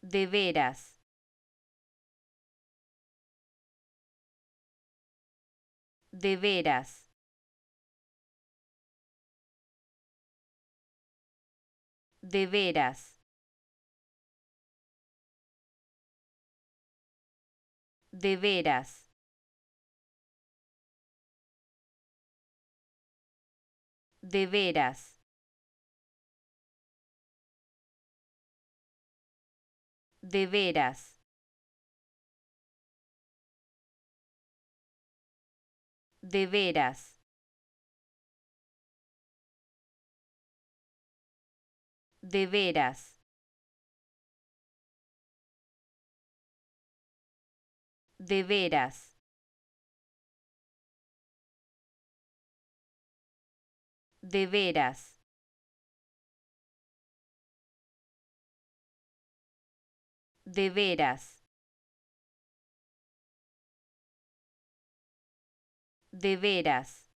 de veras, de veras, de veras, de veras, de veras, de veras, de veras, de veras, de veras, de veras, de veras, de veras.